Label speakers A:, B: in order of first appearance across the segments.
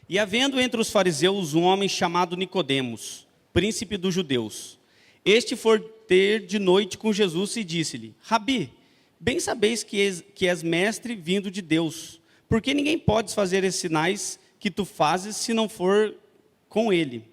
A: E havendo entre os fariseus um homem chamado Nicodemos, príncipe dos judeus. Este foi ter de noite com Jesus e disse-lhe: Rabi, bem sabeis que és mestre vindo de Deus, porque ninguém pode fazer esses sinais que tu fazes se não for com ele.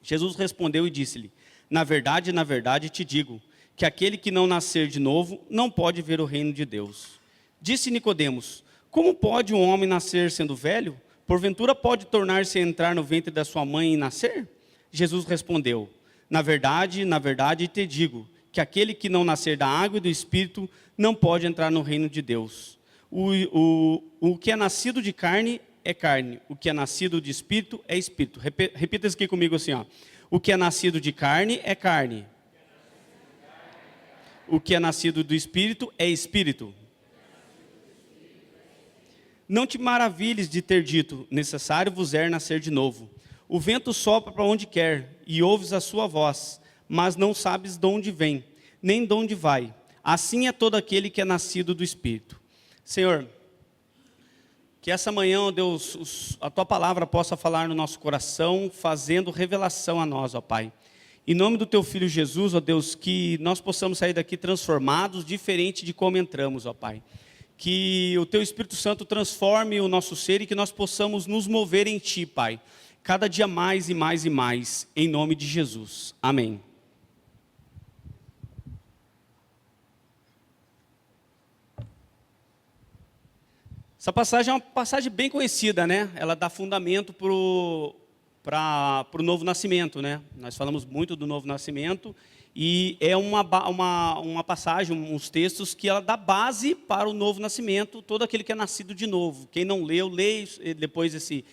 A: Jesus respondeu e disse-lhe: na verdade te digo, que aquele que não nascer de novo não pode ver o reino de Deus. Disse Nicodemos: como pode um homem nascer sendo velho? Porventura pode tornar-se a entrar no ventre da sua mãe e nascer? Jesus respondeu: na verdade te digo, que aquele que não nascer da água e do Espírito não pode entrar no reino de Deus. O que é nascido de carne é carne, o que é nascido de Espírito é Espírito. Repita isso aqui comigo assim, ó. O que é nascido de carne é carne. O que é nascido do Espírito é Espírito. Não te maravilhes de ter dito: necessário vos é nascer de novo. O vento sopra para onde quer, e ouves a sua voz, mas não sabes de onde vem, nem de onde vai. Assim é todo aquele que é nascido do Espírito. Senhor, que essa manhã, ó Deus, a Tua palavra possa falar no nosso coração, fazendo revelação a nós, ó Pai. Em nome do Teu Filho Jesus, ó Deus, que nós possamos sair daqui transformados, diferente de como entramos, ó Pai. Que o Teu Espírito Santo transforme o nosso ser e que nós possamos nos mover em Ti, Pai. Cada dia mais e mais e mais, em nome de Jesus. Amém. Essa passagem é uma passagem bem conhecida, né? Ela dá fundamento para o novo nascimento, né? Nós falamos muito do novo nascimento e é uma passagem, uns textos que ela dá base para o novo nascimento, todo aquele que é nascido de novo. Quem não leu, leia depois esse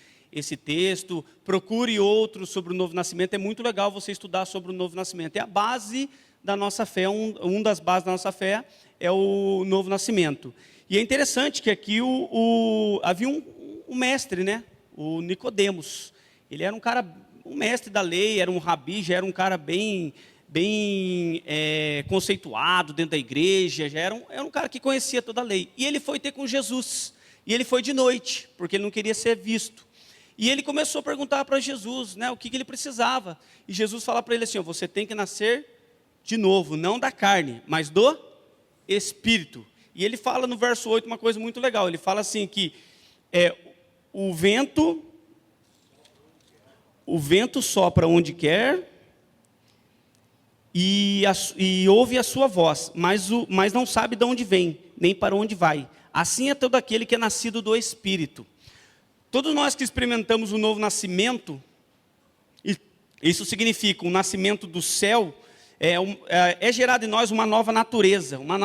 A: texto, procure outros sobre o novo nascimento. É muito legal você estudar sobre o novo nascimento. É a base da nossa fé, um das bases da nossa fé é o novo nascimento. E é interessante que aqui havia um mestre, né? O Nicodemos. Ele era um mestre da lei, era um rabi, já era um cara bem conceituado dentro da igreja, já era um cara que conhecia toda a lei. E ele foi ter com Jesus. E ele foi de noite, porque ele não queria ser visto. E ele começou a perguntar para Jesus, né, o que ele precisava. E Jesus fala para ele assim: você tem que nascer de novo, não da carne, mas do Espírito. E ele fala no verso 8 uma coisa muito legal. Ele fala assim que o vento sopra onde quer e ouve a sua voz, mas não sabe de onde vem, nem para onde vai. Assim é todo aquele que é nascido do Espírito. Todos nós que experimentamos o novo nascimento, isso significa um nascimento do céu, é gerado em nós uma nova natureza, uma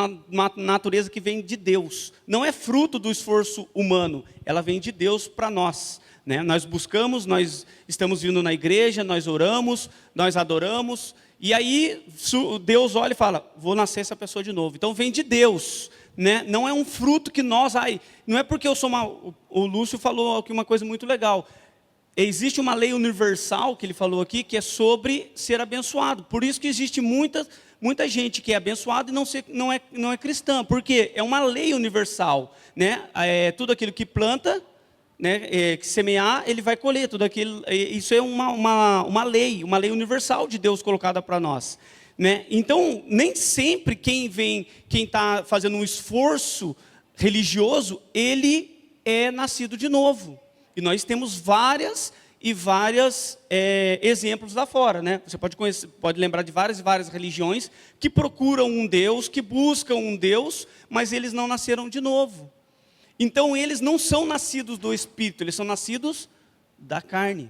A: natureza que vem de Deus. Não é fruto do esforço humano, ela vem de Deus para nós. Né? Nós buscamos, nós estamos vindo na igreja, nós oramos, nós adoramos, e aí Deus olha e fala: vou nascer essa pessoa de novo. Então vem de Deus. Né? Não é um fruto que nós... não é porque eu sou o Lúcio falou aqui uma coisa muito legal. Existe uma lei universal, que ele falou aqui, que é sobre ser abençoado. Por isso que existe muita gente que é abençoada e não é cristã. Porque é uma lei universal. Né? Tudo aquilo que planta, né, que semear, ele vai colher. Tudo aquilo, isso é uma lei universal de Deus colocada para nós. Né? Então, nem sempre quem está fazendo um esforço religioso, ele é nascido de novo. E nós temos vários exemplos lá fora. Né? Você pode lembrar de várias religiões que procuram um Deus, que buscam um Deus, mas eles não nasceram de novo. Então, eles não são nascidos do Espírito, eles são nascidos da carne.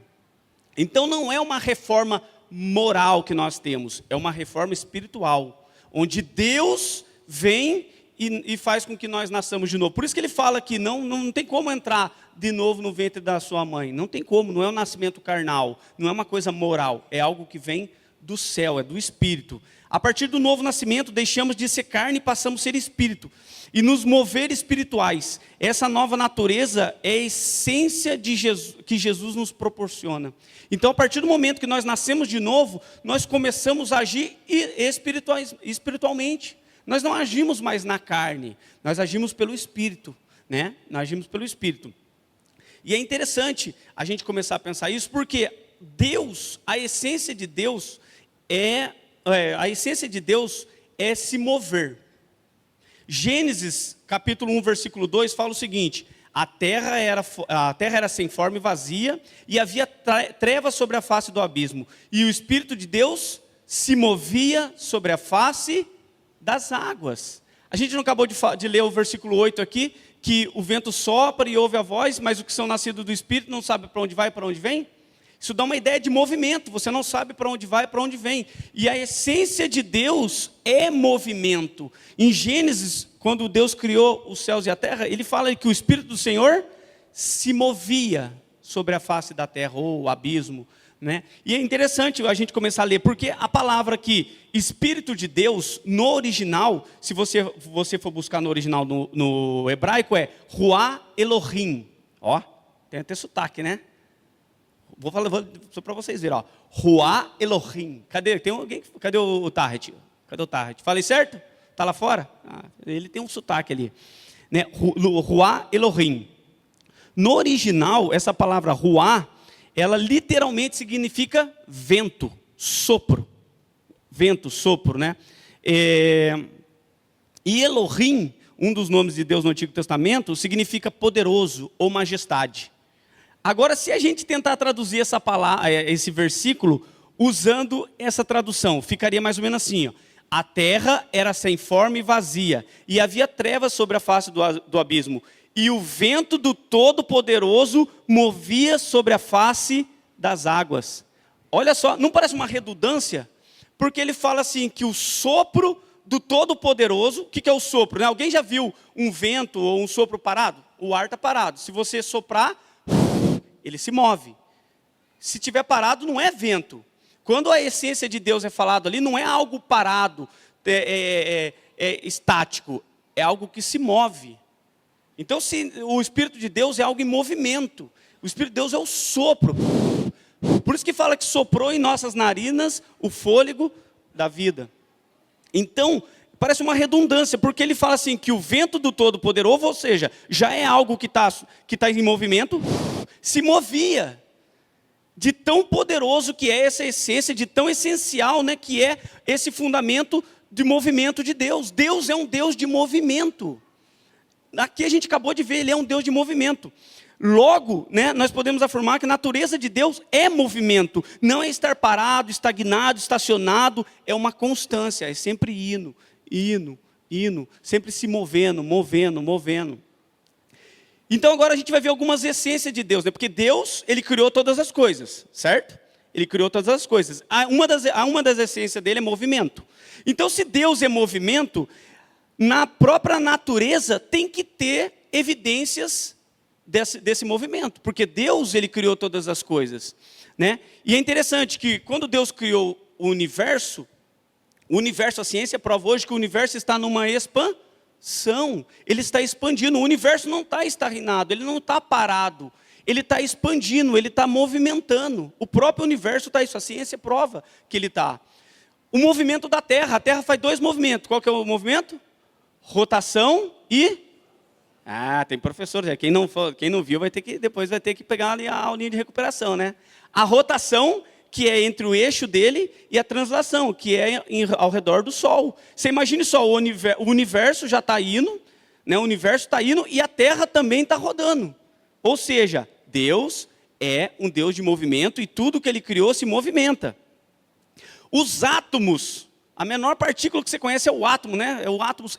A: Então, não é uma reforma moral que nós temos, é uma reforma espiritual, onde Deus vem e faz com que nós nasçamos de novo. Por isso que ele fala que não tem como entrar de novo no ventre da sua mãe, não tem como, não é um nascimento carnal, não é uma coisa moral, é algo que vem do céu, é do Espírito. A partir do novo nascimento, deixamos de ser carne e passamos a ser Espírito. E nos mover espirituais. Essa nova natureza é a essência de Jesus, que Jesus nos proporciona. Então, a partir do momento que nós nascemos de novo, nós começamos a agir espiritualmente. Nós não agimos mais na carne, nós agimos pelo Espírito. Né? Nós agimos pelo Espírito. E é interessante a gente começar a pensar isso, porque Deus, a essência de Deus é se mover. Gênesis, capítulo 1, versículo 2, fala o seguinte: a terra era sem forma e vazia, e havia trevas sobre a face do abismo, e o Espírito de Deus se movia sobre a face das águas. A gente não acabou de ler o versículo 8 aqui, que o vento sopra e ouve a voz, mas os que são nascidos do Espírito não sabem para onde vai e para onde vem? Isso dá uma ideia de movimento, você não sabe para onde vai e para onde vem. E a essência de Deus é movimento. Em Gênesis, quando Deus criou os céus e a terra, ele fala que o Espírito do Senhor se movia sobre a face da terra, ou o abismo, né? E é interessante a gente começar a ler, porque a palavra aqui, Espírito de Deus, no original, se você for buscar no original no hebraico, é Ruá Elohim. Ó, tem até sotaque, né? Vou falar só para vocês verem, ó. Ruá Elohim. Cadê o Tarret? Cadê o Tarret? Falei certo? Está lá fora? Ele tem um sotaque ali, né? Ruá Elohim. No original, essa palavra Ruá, ela literalmente significa vento, sopro. Vento, sopro, né? E Elohim, um dos nomes de Deus no Antigo Testamento, significa poderoso ou majestade. Agora, se a gente tentar traduzir essa palavra, esse versículo, usando essa tradução, ficaria mais ou menos assim, ó: a terra era sem forma e vazia, e havia trevas sobre a face do abismo, e o vento do Todo-Poderoso movia sobre a face das águas. Olha só, não parece uma redundância? Porque ele fala assim, que o sopro do Todo-Poderoso, o que é o sopro, né? Alguém já viu um vento ou um sopro parado? O ar está parado. Se você soprar, ele se move. Se estiver parado, não é vento. Quando a essência de Deus é falado ali, não é algo parado, estático, é algo que se move. Então, se o Espírito de Deus é algo em movimento, o Espírito de Deus é o sopro. Por isso que fala que soprou em nossas narinas o fôlego da vida. Então, parece uma redundância, porque ele fala assim, que o vento do Todo-Poderoso, ou seja, já é algo que tá em movimento, se movia. De tão poderoso que é essa essência, de tão essencial, né, que é esse fundamento de movimento de Deus. Deus é um Deus de movimento. Aqui a gente acabou de ver, ele é um Deus de movimento. Logo, né, nós podemos afirmar que a natureza de Deus é movimento. Não é estar parado, estagnado, estacionado. É uma constância, é sempre indo, sempre se movendo. Então agora a gente vai ver algumas essências de Deus, né? Porque Deus, ele criou todas as coisas, certo? Ele criou todas as coisas. Uma das essências dele é movimento. Então, se Deus é movimento, na própria natureza tem que ter evidências desse movimento, porque Deus, ele criou todas as coisas, né? E é interessante que quando Deus criou o universo, a ciência prova hoje que o universo está numa expansão, ele está expandindo, o universo não está estagnado, ele não está parado, ele está expandindo, ele está movimentando, o próprio universo está isso, a ciência prova que ele está. O movimento da Terra, a Terra faz dois movimentos, qual que é o movimento? Rotação e... tem professor, quem não viu depois vai ter que pegar ali a aulinha de recuperação, né? A rotação, que é entre o eixo dele, e a translação, que é ao redor do Sol. Você imagine só, o universo já está indo, né? O universo está indo e a Terra também está rodando. Ou seja, Deus é um Deus de movimento e tudo que ele criou se movimenta. Os átomos, a menor partícula que você conhece é o átomo, né?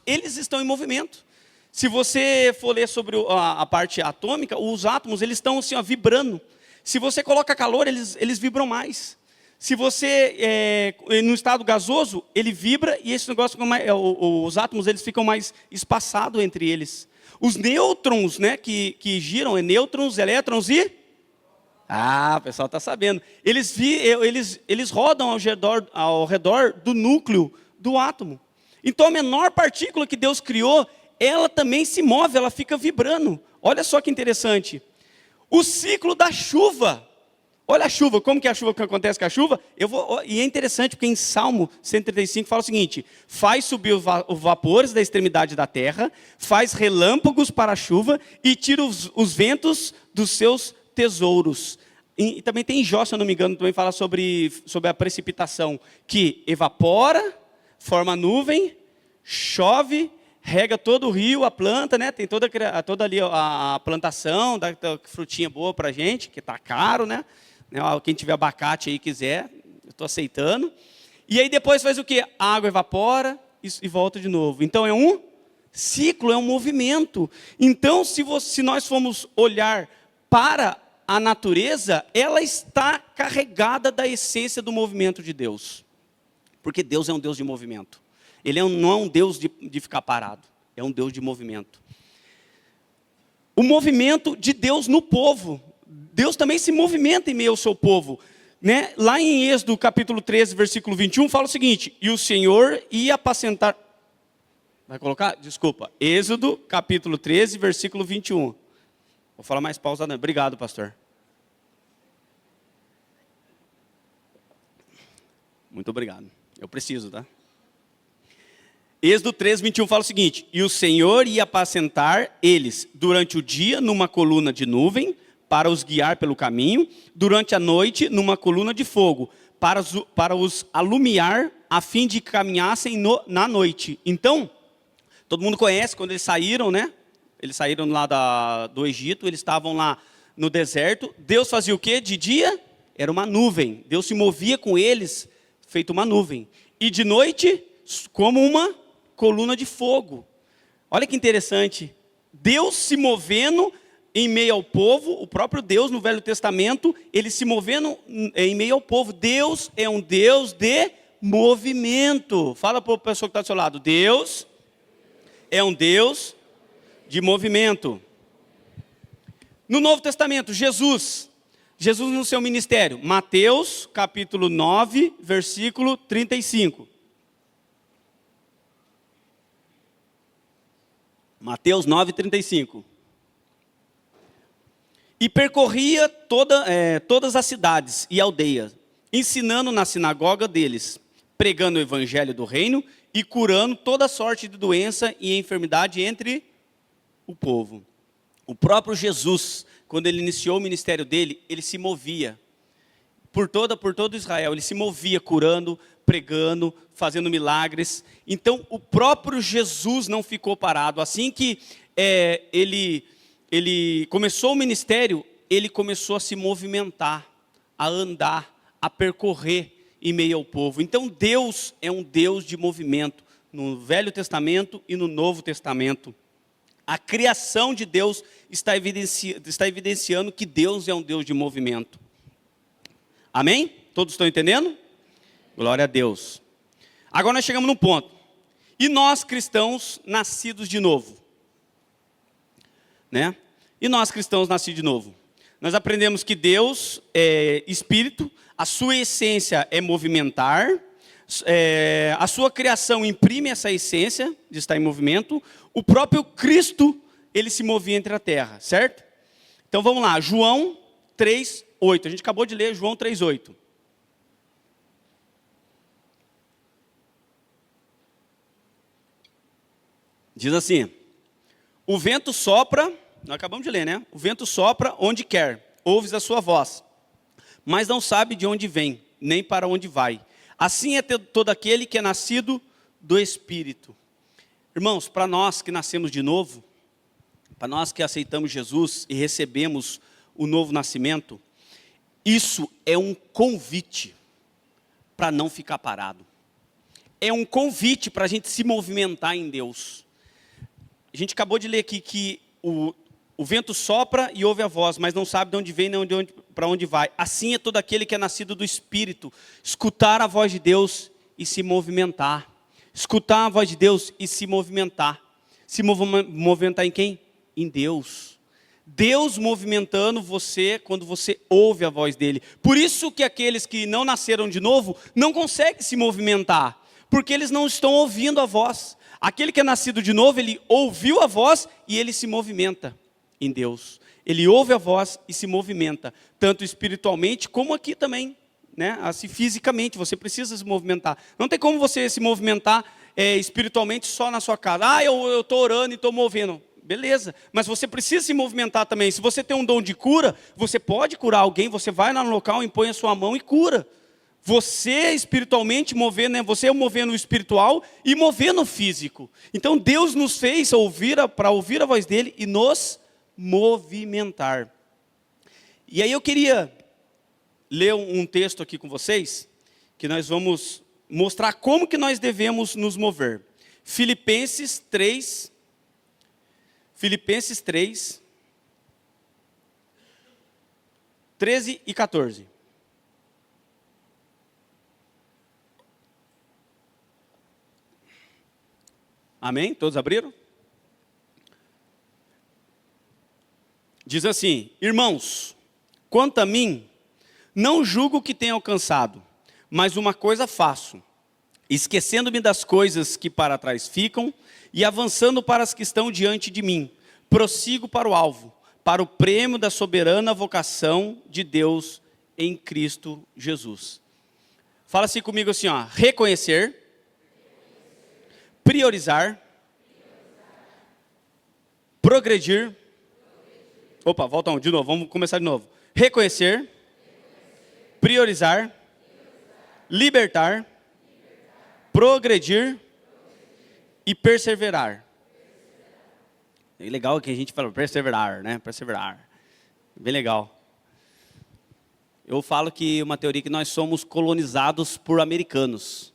A: Eles estão em movimento. Se você for ler sobre a parte atômica, os átomos eles estão assim, ó, vibrando. Se você coloca calor, eles vibram mais. Se você, no estado gasoso, ele vibra e esse negócio, os átomos eles ficam mais espaçados entre eles. Os nêutrons, né, que giram, nêutrons, elétrons e... o pessoal está sabendo. Eles rodam ao redor do núcleo do átomo. Então, a menor partícula que Deus criou, ela também se move, ela fica vibrando. Olha só que interessante. O ciclo da chuva. Olha a chuva, como que é a chuva, que acontece com a chuva? E é interessante porque em Salmo 135 fala o seguinte: faz subir os vapores da extremidade da terra, faz relâmpagos para a chuva e tira os ventos dos seus tesouros. E também tem em Jó, se eu não me engano, também fala sobre a precipitação, que evapora, forma nuvem, chove, rega todo o rio, a planta, né? Tem toda ali a plantação, dá frutinha boa para a gente, que está caro, né? Quem tiver abacate aí quiser, eu estou aceitando. E aí depois faz o quê? A água evapora e volta de novo. Então é um ciclo, é um movimento. Então se nós formos olhar para a natureza, ela está carregada da essência do movimento de Deus. Porque Deus é um Deus de movimento. Ele não é um Deus de ficar parado, é um Deus de movimento. O movimento de Deus no povo. Deus também se movimenta em meio ao seu povo. Né? Lá em Êxodo capítulo 13, versículo 21, fala o seguinte: e o Senhor ia apacentar... Vai colocar? Desculpa. Êxodo capítulo 13, versículo 21. Vou falar mais pausadamente. Obrigado, pastor. Muito obrigado. Eu preciso, tá? Êxodo 13, 21 fala o seguinte: e o Senhor ia apacentar eles durante o dia numa coluna de nuvem, para os guiar pelo caminho, durante a noite numa coluna de fogo, para os alumiar, a fim de que caminhassem na noite. Então, todo mundo conhece quando eles saíram, né? Eles saíram lá do Egito, eles estavam lá no deserto. Deus fazia o quê? De dia era uma nuvem. Deus se movia com eles, feito uma nuvem. E de noite, como uma coluna de fogo. Olha que interessante. Deus se movendo em meio ao povo, o próprio Deus no Velho Testamento, ele se movendo em meio ao povo. Deus é um Deus de movimento. Fala para a pessoa que está do seu lado: Deus é um Deus de movimento. No Novo Testamento, Jesus no seu ministério, Mateus capítulo 9, versículo 35. Mateus 9, 35. E percorria todas as cidades e aldeias, ensinando na sinagoga deles, pregando o evangelho do reino e curando toda sorte de doença e enfermidade entre o povo. O próprio Jesus, quando ele iniciou o ministério dele, ele se movia por todo Israel. Ele se movia curando, pregando, fazendo milagres. Então, o próprio Jesus não ficou parado. Assim que ele começou o ministério, ele começou a se movimentar, a andar, a percorrer em meio ao povo. Então Deus é um Deus de movimento, no Velho Testamento e no Novo Testamento. A criação de Deus está evidenciando que Deus é um Deus de movimento. Amém? Todos estão entendendo? Glória a Deus. Agora nós chegamos num ponto. E nós cristãos nascidos de novo? Né? E nós cristãos nascidos de novo? Nós aprendemos que Deus é espírito, a sua essência é movimentar, a sua criação imprime essa essência de estar em movimento. O próprio Cristo, ele se movia entre a terra, certo? Então vamos lá, João 3:8. A gente acabou de ler João 3:8. Diz assim: o vento sopra, nós acabamos de ler, né? O vento sopra onde quer, ouves a sua voz, mas não sabe de onde vem, nem para onde vai. Assim é todo aquele que é nascido do Espírito. Irmãos, para nós que nascemos de novo, para nós que aceitamos Jesus e recebemos o novo nascimento, isso é um convite para não ficar parado. É um convite para a gente se movimentar em Deus. A gente acabou de ler aqui que o vento sopra e ouve a voz, mas não sabe de onde vem nem para onde vai. Assim é todo aquele que é nascido do Espírito. Escutar a voz de Deus e se movimentar. Escutar a voz de Deus e se movimentar. Se movimentar em quem? Em Deus. Deus movimentando você quando você ouve a voz dele. Por isso que aqueles que não nasceram de novo não conseguem se movimentar, porque eles não estão ouvindo a voz. Aquele que é nascido de novo, ele ouviu a voz e ele se movimenta em Deus. Ele ouve a voz e se movimenta, tanto espiritualmente como aqui também, né? Assim, fisicamente, você precisa se movimentar. Não tem como você se movimentar espiritualmente só na sua casa. Ah, eu estou orando e estou movendo. Beleza, mas você precisa se movimentar também. Se você tem um dom de cura, você pode curar alguém, você vai lá no local, impõe a sua mão e cura. Você espiritualmente mover, né? Você mover no espiritual e mover no físico. Então Deus nos fez para ouvir a voz dele e nos movimentar. E aí eu queria ler um texto aqui com vocês, que nós vamos mostrar como que nós devemos nos mover. Filipenses 3, 13 e 14. Amém? Todos abriram? Diz assim: irmãos, quanto a mim, não julgo que tenha alcançado, mas uma coisa faço, esquecendo-me das coisas que para trás ficam e avançando para as que estão diante de mim, prossigo para o alvo, para o prêmio da soberana vocação de Deus em Cristo Jesus. Fala assim comigo assim, ó: reconhecer, priorizar, progredir. Opa, volta de novo, vamos começar de novo. Reconhecer, priorizar, libertar, progredir e perseverar. É legal que a gente fala perseverar, né? Perseverar. Bem legal. Eu falo que uma teoria que nós somos colonizados por americanos.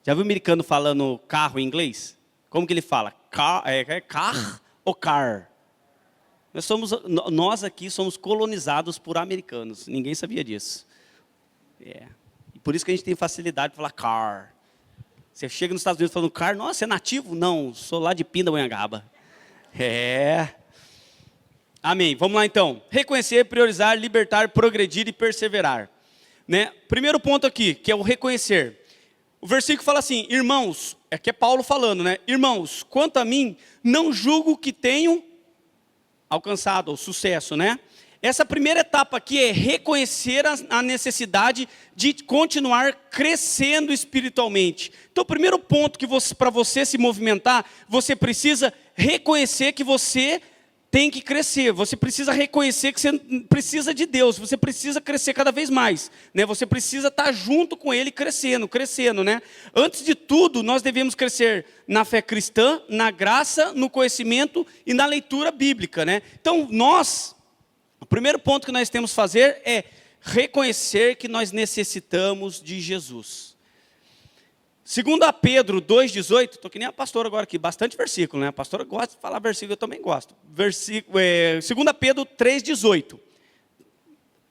A: Já viu o americano falando carro em inglês? Como que ele fala? Car ou car? Nós aqui somos colonizados por americanos. Ninguém sabia disso. E por isso que a gente tem facilidade de falar car. Você chega nos Estados Unidos falando car, nossa, você é nativo? Não, sou lá de Pindamonhangaba. Amém. Vamos lá então. Reconhecer, priorizar, libertar, progredir e perseverar. Né? Primeiro ponto aqui, que é o reconhecer. O versículo fala assim: irmãos, aqui é Paulo falando, né? Irmãos, quanto a mim, não julgo que tenho alcançado o sucesso, né? Essa primeira etapa aqui é reconhecer a necessidade de continuar crescendo espiritualmente. Então, o primeiro ponto que para você se movimentar, você precisa reconhecer que você tem que crescer. Você precisa reconhecer que você precisa de Deus. Você precisa crescer cada vez mais, né? Você precisa estar junto com Ele crescendo, né? Antes de tudo, nós devemos crescer na fé cristã, na graça, no conhecimento e na leitura bíblica, né? Então, o primeiro ponto que nós temos que fazer é reconhecer que nós necessitamos de Jesus. Segundo a Pedro 2,18, estou que nem a pastora agora aqui, bastante versículo, né? A pastora gosta de falar versículo, eu também gosto. Segundo Pedro 3,18.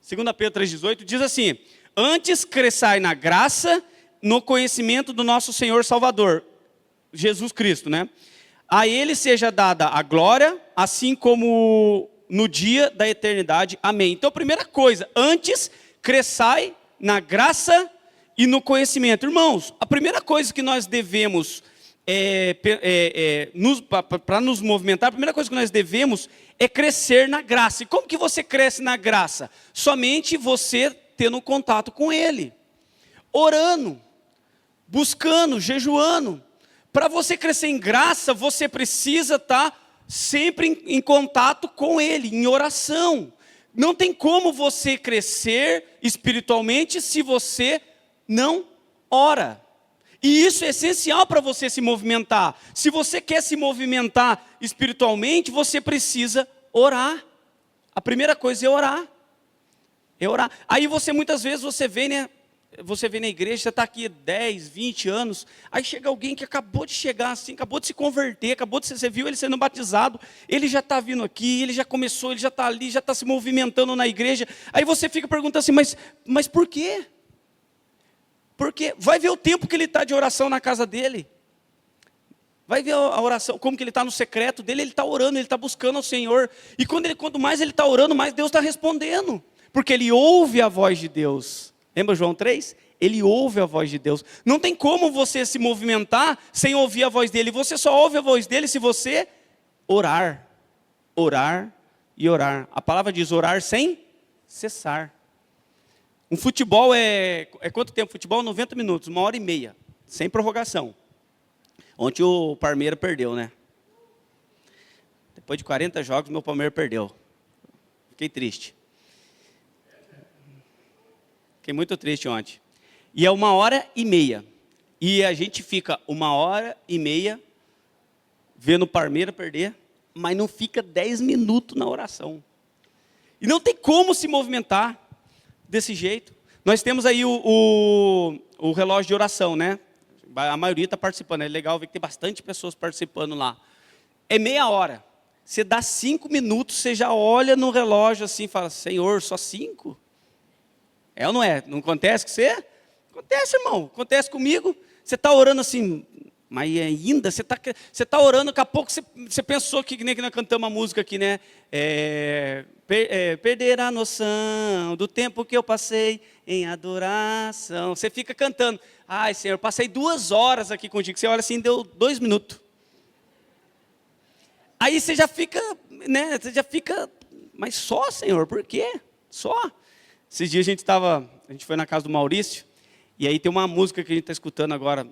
A: Segundo Pedro 3,18 diz assim: antes cresçai na graça, no conhecimento do nosso Senhor Salvador, Jesus Cristo, né? A Ele seja dada a glória, assim como no dia da eternidade. Amém. Então, primeira coisa, antes cresçai na graça e no conhecimento. Irmãos, a primeira coisa que nós devemos, para nos movimentar, a primeira coisa que nós devemos é crescer na graça. E como que você cresce na graça? Somente você tendo contato com Ele. Orando, buscando, jejuando. Para você crescer em graça, você precisa estar sempre em contato com Ele, em oração. Não tem como você crescer espiritualmente se você não ora. E isso é essencial para você se movimentar. Se você quer se movimentar espiritualmente, você precisa orar. A primeira coisa é orar. É orar. Aí muitas vezes você vê, né? Você vem na igreja, você está aqui 10, 20 anos, aí chega alguém que acabou de chegar assim, acabou de se converter, você viu ele sendo batizado, ele já está vindo aqui, ele já começou, ele já está ali, já está se movimentando na igreja. Aí você fica perguntando assim, mas por quê? Porque vai ver o tempo que ele está de oração na casa dele. Vai ver a oração, como que ele está no secreto dele, ele está orando, ele está buscando ao Senhor. E quanto mais ele está orando, mais Deus está respondendo. Porque ele ouve a voz de Deus. Lembra João 3? Ele ouve a voz de Deus. Não tem como você se movimentar sem ouvir a voz dele. Você só ouve a voz dele se você orar e orar. A palavra diz orar sem cessar. Um futebol é quanto tempo? Futebol 90 minutos, 1h30, sem prorrogação. Ontem o Palmeiras perdeu, né? Depois de 40 jogos, meu Palmeiras perdeu. Fiquei triste. Fiquei muito triste ontem. E é 1h30. E a gente fica 1h30 vendo o Palmeiras perder, mas não fica 10 minutos na oração. E não tem como se movimentar desse jeito. Nós temos aí o relógio de oração, né? A maioria está participando. É legal ver que tem bastante pessoas participando lá. É meia hora. Você dá 5 minutos, você já olha no relógio assim e fala, Senhor, só 5? É ou não é? Não acontece com você? Acontece, irmão. Acontece comigo. Você está orando assim, mas ainda, você tá orando, daqui a pouco você pensou que nem que nós cantamos uma música aqui, né? Perder a noção do tempo que eu passei em adoração. Você fica cantando. Ai, Senhor, passei 2 horas aqui contigo. Você olha assim, deu 2 minutos. Aí você já fica, né? Você já fica, mas só, Senhor, por quê? Só. Esses dias a gente foi na casa do Maurício, e aí tem uma música que a gente está escutando agora,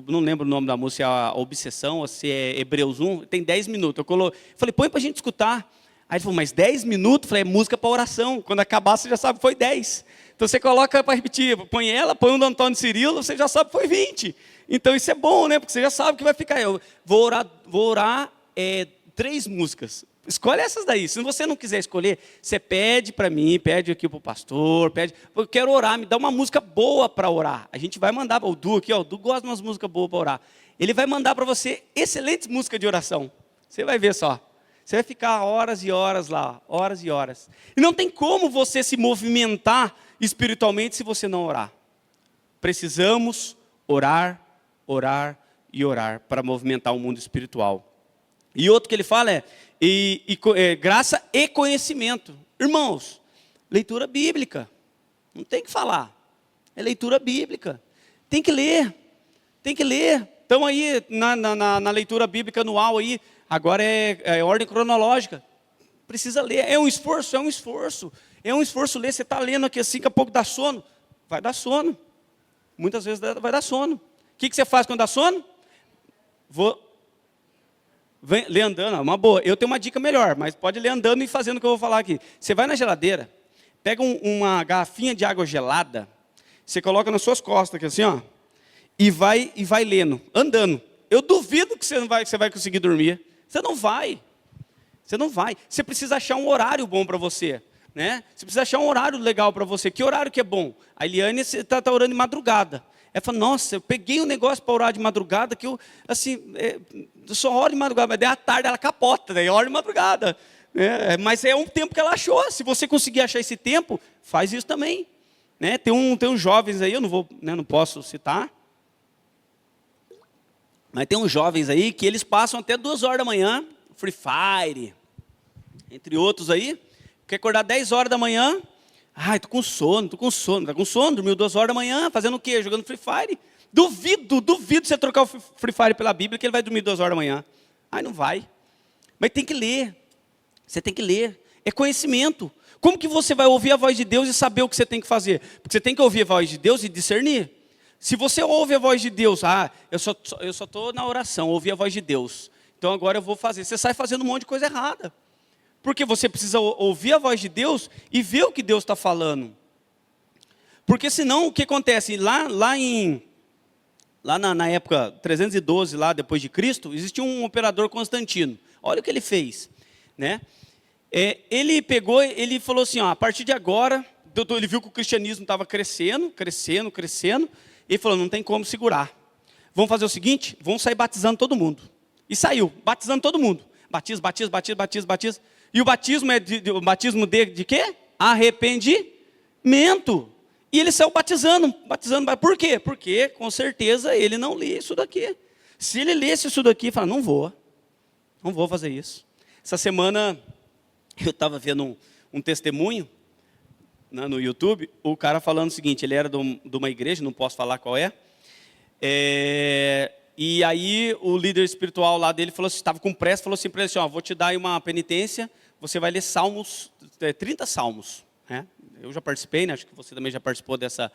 A: não lembro o nome da música, se é a Obsessão, ou se é Hebreus 1, tem 10 minutos. Eu falei, põe para a gente escutar. Aí ele falou, mas 10 minutos? Eu falei, é música para oração. Quando acabar, você já sabe que foi 10. Então você coloca para repetir, põe o do Antônio Cirilo, você já sabe que foi 20. Então isso é bom, né? Porque você já sabe que vai ficar. Eu vou orar 3 músicas. Escolhe essas daí. Se você não quiser escolher, você pede para mim, pede aqui para o pastor, pede. Eu quero orar, me dá uma música boa para orar. A gente vai mandar para o Du aqui, ó. O Du gosta de umas músicas boas para orar. Ele vai mandar para você excelentes músicas de oração. Você vai ver só. Você vai ficar horas e horas lá, horas e horas. E não tem como você se movimentar espiritualmente se você não orar. Precisamos orar, orar e orar para movimentar o mundo espiritual. E outro que ele fala graça e conhecimento. Irmãos, leitura bíblica. Não tem que falar. É leitura bíblica. Tem que ler. Tem que ler. Então aí, na leitura bíblica anual aí, agora é ordem cronológica. Precisa ler. É um esforço. É um esforço ler. Você está lendo aqui assim, daqui a pouco dá sono. Vai dar sono. Muitas vezes vai dar sono. O que você faz quando dá sono? Lê andando, é uma boa. Eu tenho uma dica melhor, mas pode ler andando e fazendo o que eu vou falar aqui. Você vai na geladeira, pega uma garrafinha de água gelada, você coloca nas suas costas aqui assim, ó, e vai lendo, andando. Eu duvido que você vai conseguir dormir. Você não vai. Você precisa achar um horário bom para você, né? Você precisa achar um horário legal para você. Que horário que é bom? A Eliane está orando de madrugada. Ela fala, nossa, eu peguei um negócio para orar de madrugada, que eu só oro de madrugada, mas daí à tarde ela capota, daí eu oro de madrugada. Mas é um tempo que ela achou. Se você conseguir achar esse tempo, faz isso também. Né? Tem uns jovens aí, eu não posso citar, mas tem uns jovens aí que eles passam até 2 horas da manhã, Free Fire, entre outros aí, quer acordar 10 horas da manhã, ai, tô com sono, dormiu 2 horas da manhã, fazendo o quê? Jogando Free Fire. Duvido você trocar o Free Fire pela Bíblia, que ele vai dormir 2 horas da manhã. Ai, não vai. Mas tem que ler. Você tem que ler. É conhecimento. Como que você vai ouvir a voz de Deus e saber o que você tem que fazer? Porque você tem que ouvir a voz de Deus e discernir. Se você ouve a voz de Deus, eu só estou na oração, ouvi a voz de Deus. Então agora eu vou fazer. Você sai fazendo um monte de coisa errada. Porque você precisa ouvir a voz de Deus e ver o que Deus está falando. Porque senão, o que acontece? Lá na época 312, lá depois de Cristo, existia um imperador Constantino. Olha o que ele fez. Né? Ele falou assim, a partir de agora, ele viu que o cristianismo estava crescendo. Ele falou, não tem como segurar. Vamos fazer o seguinte, vamos sair batizando todo mundo. E saiu, batizando todo mundo. Batiza. E o batismo o batismo de quê? Arrependimento. E ele saiu batizando. Por quê? Porque, com certeza, ele não lê isso daqui. Se ele lesse isso daqui, ele fala, não vou fazer isso. Essa semana, eu estava vendo um testemunho, né, no YouTube, o cara falando o seguinte, ele era de uma igreja, não posso falar qual é. E aí o líder espiritual lá dele falou assim, estava com pressa, falou assim para ele assim, ó, vou te dar aí uma penitência, você vai ler salmos, 30 salmos, né? Eu já participei, né? Acho que você também já participou dessa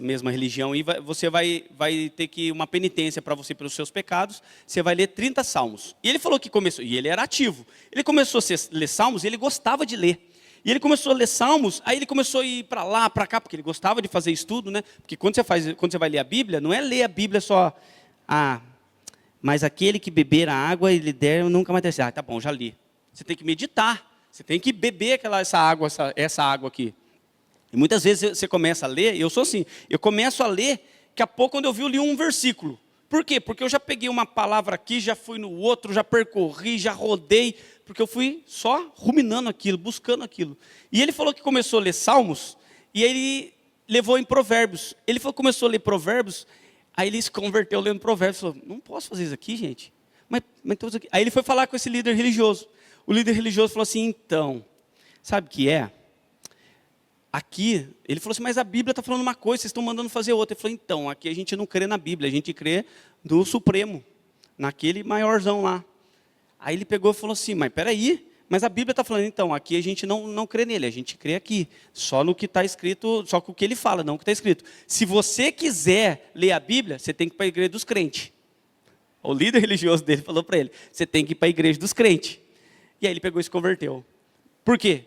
A: mesma religião, e você vai ter que uma penitência para você pelos seus pecados, você vai ler 30 salmos. E ele falou que começou, e ele era ativo, ele começou a ler salmos e ele gostava de ler. E ele começou a ler salmos, aí ele começou a ir para lá, para cá, porque ele gostava de fazer estudo, né? Porque quando você vai ler a Bíblia, não é ler a Bíblia só, mas aquele que beber a água e lhe der, nunca mais terá. Tá bom, já li. Você tem que meditar, você tem que beber essa água aqui. E muitas vezes você começa a ler, eu sou assim, eu começo a ler, daqui a pouco quando eu li um versículo. Por quê? Porque eu já peguei uma palavra aqui, já fui no outro, já percorri, já rodei, porque eu fui só ruminando aquilo, buscando aquilo. E ele falou que começou a ler Salmos, e ele levou em Provérbios. Ele falou que começou a ler Provérbios, aí ele se converteu lendo Provérbios, falou, não posso fazer isso aqui, gente. Mas todos aqui. Aí ele foi falar com esse líder religioso. O líder religioso falou assim, então, sabe o que é? Aqui, ele falou assim, mas a Bíblia está falando uma coisa, vocês estão mandando fazer outra. Ele falou, então, aqui a gente não crê na Bíblia, a gente crê no Supremo, naquele maiorzão lá. Aí ele pegou e falou assim, mas peraí, mas a Bíblia está falando, então, aqui a gente não crê nele, a gente crê aqui, só no que está escrito, só com o que ele fala, não o que está escrito. Se você quiser ler a Bíblia, você tem que ir para a igreja dos crentes. O líder religioso dele falou para ele, você tem que ir para a igreja dos crentes. E aí ele pegou e se converteu. Por quê?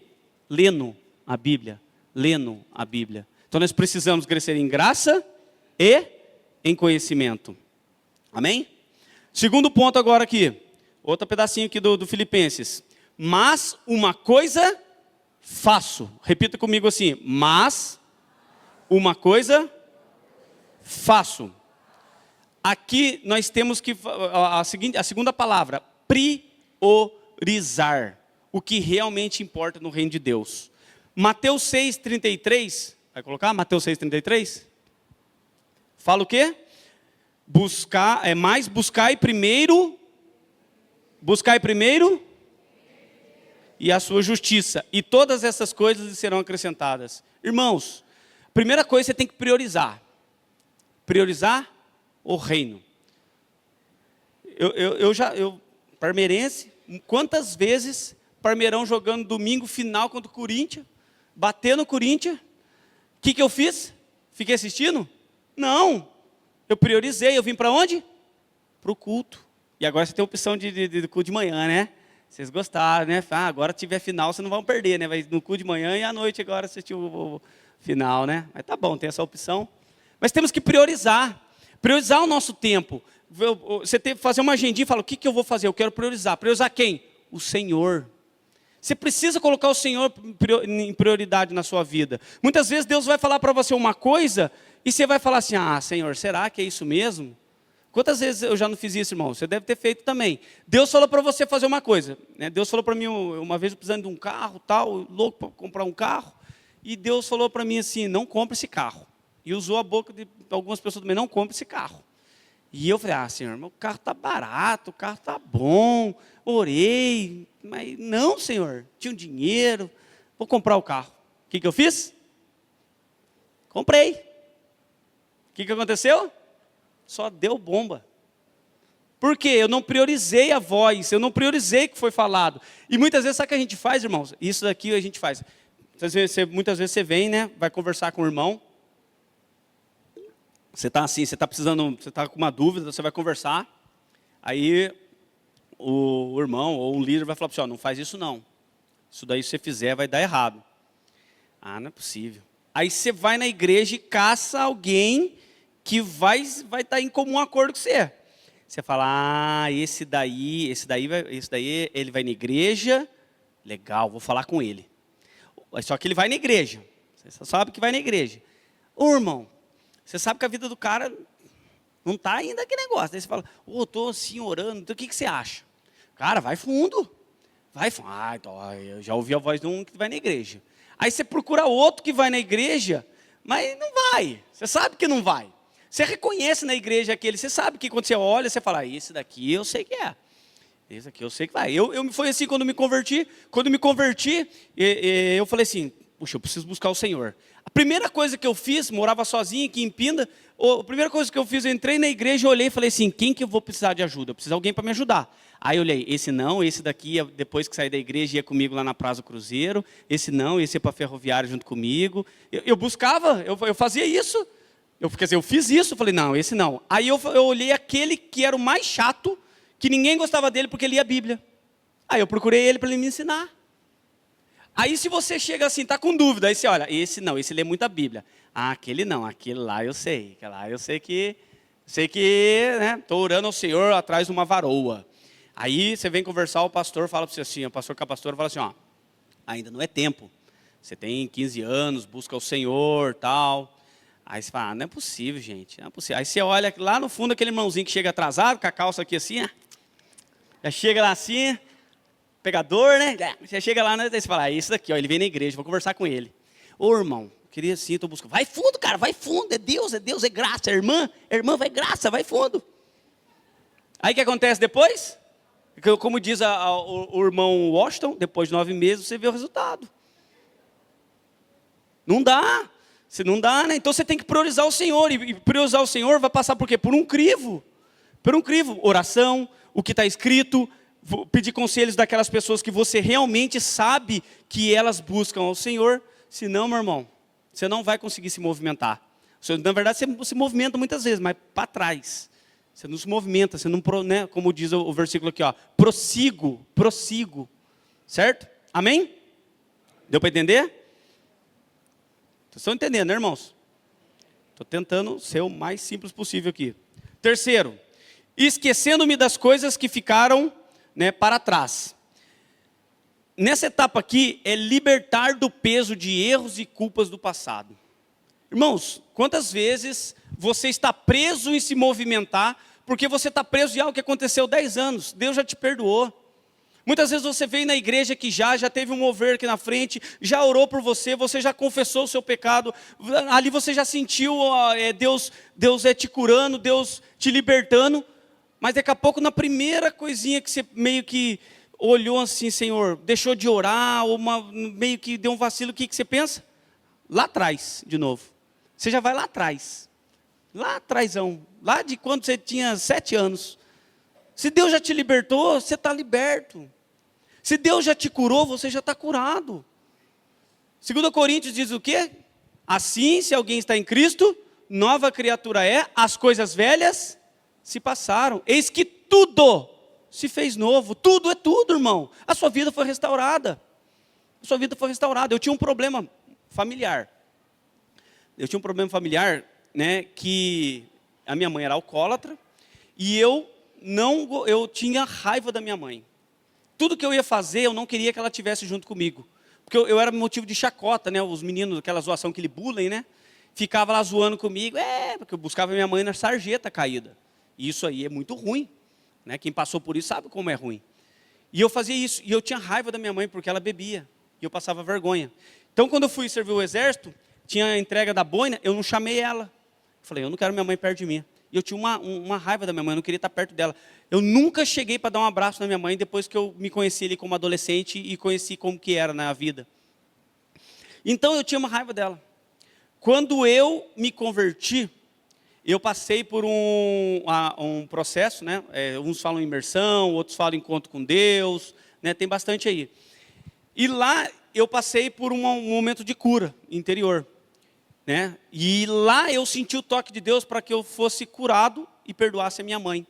A: Lendo a Bíblia. Lendo a Bíblia. Então nós precisamos crescer em graça e em conhecimento. Amém? Segundo ponto agora aqui. Outro pedacinho aqui do Filipenses. Mas uma coisa faço. Repita comigo assim. Mas uma coisa faço. Aqui nós temos que a segunda palavra. Priorizar. O que realmente importa no reino de Deus. Mateus 6,33, vai colocar Mateus 6,33? Fala o quê? Buscai primeiro e a sua justiça, e todas essas coisas lhe serão acrescentadas. Irmãos, primeira coisa você tem que priorizar o reino. Parmeirense, quantas vezes Parmeirão jogando domingo final contra o Corinthians, batendo o Corinthians, o que eu fiz? Fiquei assistindo? Não, eu priorizei, eu vim para onde? Para o culto. E agora você tem a opção de culto de manhã, né? Vocês gostaram, né? Agora tiver final, vocês não vão perder, né? Vai no culto de manhã e à noite agora assistir o final, né? Mas tá bom, tem essa opção. Mas temos que priorizar o nosso tempo. Você tem que fazer uma agendinha e falar, o que eu vou fazer? Eu quero priorizar. Priorizar quem? O Senhor. Você precisa colocar o Senhor em prioridade na sua vida. Muitas vezes Deus vai falar para você uma coisa e você vai falar assim, Senhor, será que é isso mesmo? Quantas vezes eu já não fiz isso, irmão? Você deve ter feito também. Deus falou para você fazer uma coisa. Né? Deus falou para mim, uma vez precisando de um carro, tal, louco para comprar um carro. E Deus falou para mim assim, não compre esse carro. E usou a boca de algumas pessoas também, não compre esse carro. E eu falei, Senhor, meu carro está barato, o carro está bom. Orei, mas não, Senhor, tinha um dinheiro, vou comprar o carro. O que eu fiz? Comprei. O que aconteceu? Só deu bomba. Por quê? Eu não priorizei a voz, eu não priorizei o que foi falado. E muitas vezes, sabe o que a gente faz, irmãos? Isso daqui a gente faz. Muitas vezes você vem, né? Vai conversar com o irmão. Você está assim, você está precisando, você está com uma dúvida, você vai conversar. Aí o irmão ou um líder vai falar para você, não faz isso não. Isso daí se você fizer vai dar errado. Não é possível. Aí você vai na igreja e caça alguém que vai estar em comum acordo com você. Você fala, esse daí ele vai na igreja, legal, vou falar com ele. Só que ele vai na igreja. Você só sabe que vai na igreja. Irmão, você sabe que a vida do cara não está ainda aquele negócio. Aí você fala, estou assim orando, então o que você acha? Cara, vai fundo. Vai fundo. Então, eu já ouvi a voz de um que vai na igreja. Aí você procura outro que vai na igreja, mas não vai. Você sabe que não vai. Você reconhece na igreja aquele, você sabe que quando você olha, você fala, esse daqui eu sei que é. Esse aqui eu sei que vai. Foi assim quando me converti. Quando me converti, eu falei assim, puxa, eu preciso buscar o Senhor. A primeira coisa que eu fiz, morava sozinho aqui em Pinda, a primeira coisa que eu fiz, eu entrei na igreja, olhei e falei assim, quem que eu vou precisar de ajuda? Eu preciso de alguém para me ajudar. Aí eu olhei, esse não, esse daqui, depois que saí da igreja, ia comigo lá na Praça do Cruzeiro, esse não, esse ia para a Ferroviária junto comigo. Eu buscava, eu fazia isso, quer dizer, eu fiz isso, falei, não, esse não. Aí eu olhei aquele que era o mais chato, que ninguém gostava dele porque lia a Bíblia. Aí eu procurei ele para ele me ensinar. Aí se você chega assim, está com dúvida, aí você olha, esse não, esse lê muito a Bíblia. Ah, aquele não, aquele lá eu sei, aquele lá eu sei que, né, estou orando ao Senhor atrás de uma varoa. Aí você vem conversar, o pastor fala para você assim, o pastor com a pastora fala assim, ó, ainda não é tempo, você tem 15 anos, busca o Senhor, tal. Aí você fala, não é possível, gente, não é possível. Aí você olha lá no fundo aquele irmãozinho que chega atrasado, com a calça aqui assim, já chega lá assim, pegador, né? Você chega lá, né? Aí você fala, isso daqui, ó, ele vem na igreja, vou conversar com ele. Ô, irmão, queria sim, estou buscando. Vai fundo, cara, vai fundo, é Deus, é graça. É irmã, vai graça, vai fundo. Aí o que acontece depois? Como diz o irmão Washington, depois de 9 meses você vê o resultado. Não dá, você não dá, né? Então você tem que priorizar o Senhor, e priorizar o Senhor vai passar por quê? Por um crivo, oração, o que está escrito, pedir conselhos daquelas pessoas que você realmente sabe que elas buscam ao Senhor, senão, meu irmão, você não vai conseguir se movimentar. Na verdade, você se movimenta muitas vezes, mas para trás. Você não se movimenta, você não, né, como diz o versículo aqui, ó, prossigo, certo? Amém? Deu para entender? Vocês estão entendendo, né, irmãos? Estou tentando ser o mais simples possível aqui. Terceiro, esquecendo-me das coisas que ficaram, né, para trás. Nessa etapa aqui, é libertar do peso de erros e culpas do passado. Irmãos, quantas vezes você está preso em se movimentar, porque você está preso em algo que aconteceu 10 anos, Deus já te perdoou. Muitas vezes você veio na igreja que já teve um mover aqui na frente, já orou por você, você já confessou o seu pecado, ali você já sentiu Deus te curando, Deus te libertando, mas daqui a pouco na primeira coisinha que você meio que olhou assim, Senhor, deixou de orar, ou meio que deu um vacilo, o que você pensa? Lá atrás, de novo. Você já vai lá atrás, lá de quando você tinha 7 anos. Se Deus já te libertou, você está liberto. Se Deus já te curou, você já está curado. 2 Coríntios diz o quê? Assim, se alguém está em Cristo, nova criatura é, as coisas velhas se passaram. Eis que tudo se fez novo. Tudo é tudo, irmão. A sua vida foi restaurada. Eu tinha um problema familiar. Né, que a minha mãe era alcoólatra, e eu tinha raiva da minha mãe. Tudo que eu ia fazer, eu não queria que ela estivesse junto comigo. Porque eu era motivo de chacota, né? Os meninos, aquela zoação, aquele bullying, né? Ficava lá zoando comigo, porque eu buscava minha mãe na sarjeta caída. E isso aí é muito ruim, né? Quem passou por isso sabe como é ruim. E eu fazia isso, e eu tinha raiva da minha mãe porque ela bebia, e eu passava vergonha. Então, quando eu fui servir o exército, tinha a entrega da boina, eu não chamei ela. Falei, eu não quero minha mãe perto de mim. E eu tinha uma raiva da minha mãe, eu não queria estar perto dela. Eu nunca cheguei para dar um abraço na minha mãe depois que eu me conheci ali como adolescente e conheci como que era na vida. Então eu tinha uma raiva dela. Quando eu me converti, eu passei por um processo, né? Uns falam imersão, outros falam encontro com Deus, né? Tem bastante aí. E lá eu passei por um momento de cura interior. Né? E lá eu senti o toque de Deus para que eu fosse curado e perdoasse a minha mãe.